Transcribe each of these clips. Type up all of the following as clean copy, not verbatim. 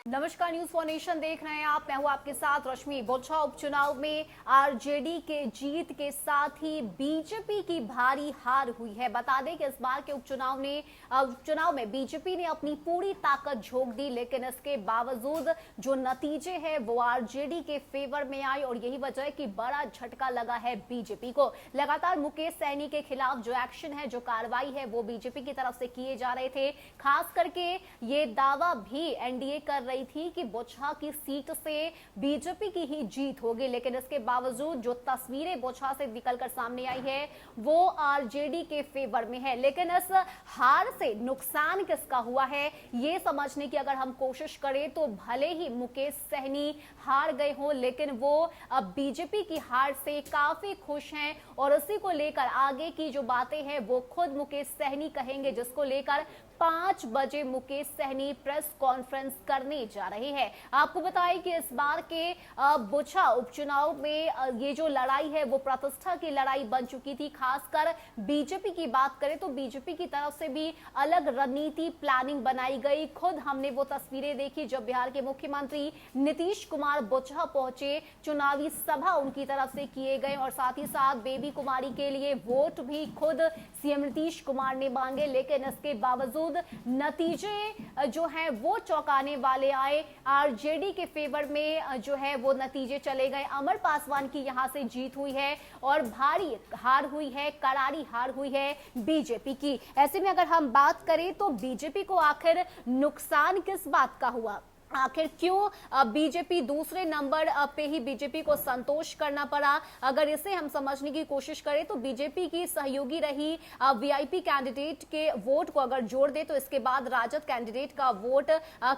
नमस्कार, news for nation देख रहे हैं आप। मैं हूं आपके साथ रश्मि। बोचहा उपचुनाव में आरजेडी के जीत के साथ ही बीजेपी की भारी हार हुई है। बता दें कि इस बार के उपचुनाव में बीजेपी ने अपनी पूरी ताकत झोंक दी, लेकिन इसके बावजूद जो नतीजे हैं वो आरजेडी के फेवर में आए और यही वजह है कि बड़ा झटका लगा है बीजेपी को। लगातार मुकेश सहनी के खिलाफ जो एक्शन है, जो कार्रवाई है, वो बीजेपी की तरफ से किए जा रहे थे। खास करके ये दावा भी एनडीए कर रही थी कि बोचहा की सीट से बीजेपी की ही जीत होगी, लेकिन इसके बावजूद जो तस्वीरें बोचहा से निकलकर सामने आई है वो आरजेडी के फेवर में है। लेकिन इस हार से नुकसान किसका हुआ है ये समझने की अगर हम कोशिश करें तो भले ही मुकेश सहनी हार गए हों, लेकिन वो अब बीजेपी की हार से काफी खुश हैं और उसी को लेकर आगे की जो बातें हैं वो खुद मुकेश सहनी कहेंगे, जिसको लेकर 5 बजे मुकेश सहनी प्रेस कॉन्फ्रेंस करने जा रहे हैं। आपको बताएं कि इस बार के बोचहा उपचुनाव में ये जो लड़ाई है वो प्रतिष्ठा की लड़ाई बन चुकी थी। खासकर बीजेपी की बात करें तो बीजेपी की तरफ से भी अलग रणनीति प्लानिंग बनाई गई। खुद हमने वो तस्वीरें देखी जब बिहार के मुख्यमंत्री नीतीश कुमार बोचहा पहुंचे, चुनावी सभा उनकी तरफ से किए गए और साथ ही साथ बेबी कुमारी के लिए वोट भी खुद सीएम नीतीश कुमार ने मांगे। लेकिन इसके बावजूद नतीजे जो हैं वो चौंकाने वाले आए। आरजेडी के फेवर में जो है वो नतीजे चले गए। अमर पासवान की यहां से जीत हुई है और भारी हार हुई है, करारी हार हुई है बीजेपी की। ऐसे में अगर हम बात करें तो बीजेपी को आखिर नुकसान किस बात का हुआ, आखिर क्यों बीजेपी दूसरे नंबर पे ही बीजेपी को संतोष करना पड़ा, अगर इसे हम समझने की कोशिश करें तो बीजेपी की सहयोगी रही वीआईपी कैंडिडेट के वोट को अगर जोड़ दे तो इसके बाद राजद कैंडिडेट का वोट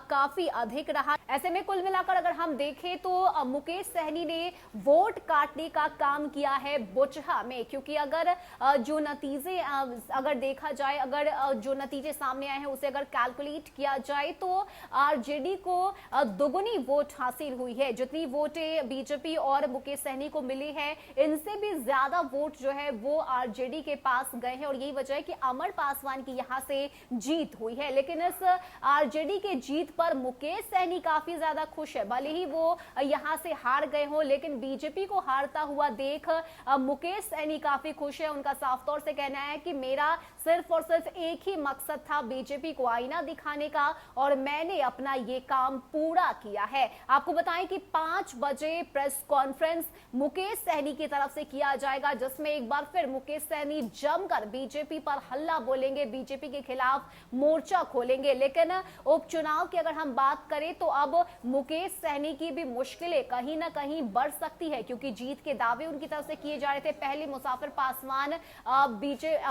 काफी अधिक रहा। ऐसे में कुल मिलाकर अगर हम देखें तो मुकेश सहनी ने वोट काटने का काम किया है बोचहा में, क्योंकि अगर जो नतीजे अगर देखा जाए, अगर जो नतीजे सामने आए हैं उसे अगर कैलकुलेट किया जाए तो आरजेडी को दोगुनी वोट हासिल हुई है। जितनी वोटें बीजेपी और मुकेश सहनी को मिली है, इनसे भी ज्यादा वोट जो है वो आरजेडी के पास गए हैं और यही वजह है कि अमर पासवान की यहां से जीत हुई है। लेकिन इस आरजेडी के जीत पर मुकेश सहनी काफी ज्यादा खुश है। भले ही वो यहां से हार गए हो, लेकिन बीजेपी को हारता हुआ देख मुकेश सहनी काफी खुश है। उनका साफ तौर से कहना है कि मेरा सिर्फ और सिर्फ एक ही मकसद था, बीजेपी को आईना दिखाने का, और मैंने अपना ये काम पूरा किया है। आपको बताएं कि 5 बजे प्रेस कॉन्फ्रेंस मुकेश सहनी की तरफ से किया जाएगा, जिसमें एक बार फिर मुकेश सहनी जमकर बीजेपी पर हल्ला बोलेंगे, बीजेपी के खिलाफ मोर्चा खोलेंगे। लेकिन उपचुनाव की अगर हम बात करें तो अब मुकेश सहनी की भी मुश्किलें कहीं ना कहीं बढ़ सकती है, क्योंकि जीत के दावे उनकी तरफ से किए जा रहे थे। पहले मुसाफिर पासवान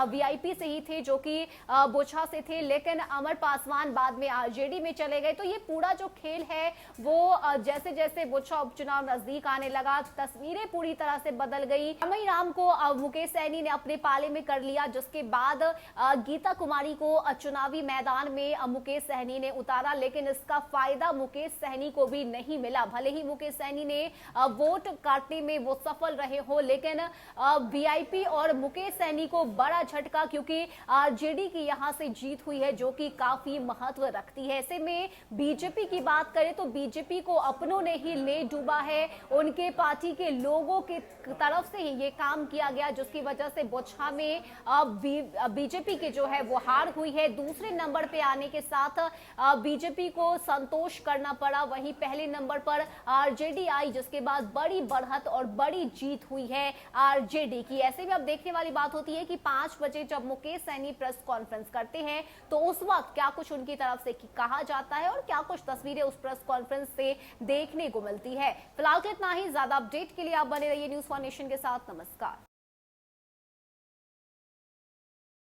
वीआईपी से ही थे, जो कि बोचहा से थे, लेकिन अमर पासवान बाद में आरजेडी में चले गए। तो ये पूरा जो खेल है वो जैसे जैसे बोचहा उपचुनाव नजदीक आने लगा, तस्वीरें पूरी तरह से बदल गई। रमई राम को मुकेश सहनी ने अपने पाले में कर लिया, जिसके बाद गीता कुमारी को चुनावी मैदान में मुकेश सहनी ने उतारा, लेकिन इसका फायदा मुकेश सहनी को भी नहीं मिला। भले ही मुकेश सहनी ने वोट काटने में वो सफल रहे हो, लेकिन वीआईपी और मुकेश सहनी को बड़ा झटका, क्योंकि आरजेडी की यहां से जीत हुई है जो कि काफी महत्व रखती है। ऐसे में बीजेपी की बात करें तो बीजेपी को अपनों ने ही ले डूबा है। उनके पार्टी के लोगों की तरफ से ही ये काम किया गया, जिसकी वजह से बोचहा में बीजेपी के जो है वो हार हुई है। दूसरे नंबर पे आने के साथ बीजेपी को संतोष करना पड़ा। वहीं पहले नंबर पर आरजेडी आई, जिसके बाद बड़ी बढ़त और बड़ी जीत हुई है आरजेडी की। ऐसे में अब देखने वाली बात होती है कि 5 बजे जब मुकेश सहनी प्रेस कॉन्फ्रेंस करते हैं तो उस वक्त क्या कुछ उनकी तरफ से कहा जाता है और क्या कुछ तस्वीरें उस प्रेस कॉन्फ्रेंस से देखने को मिलती है। फिलहाल तो इतना ही। ज्यादा अपडेट के लिए आप बने रहिए न्यूज फॉर नेशन के साथ। नमस्कार।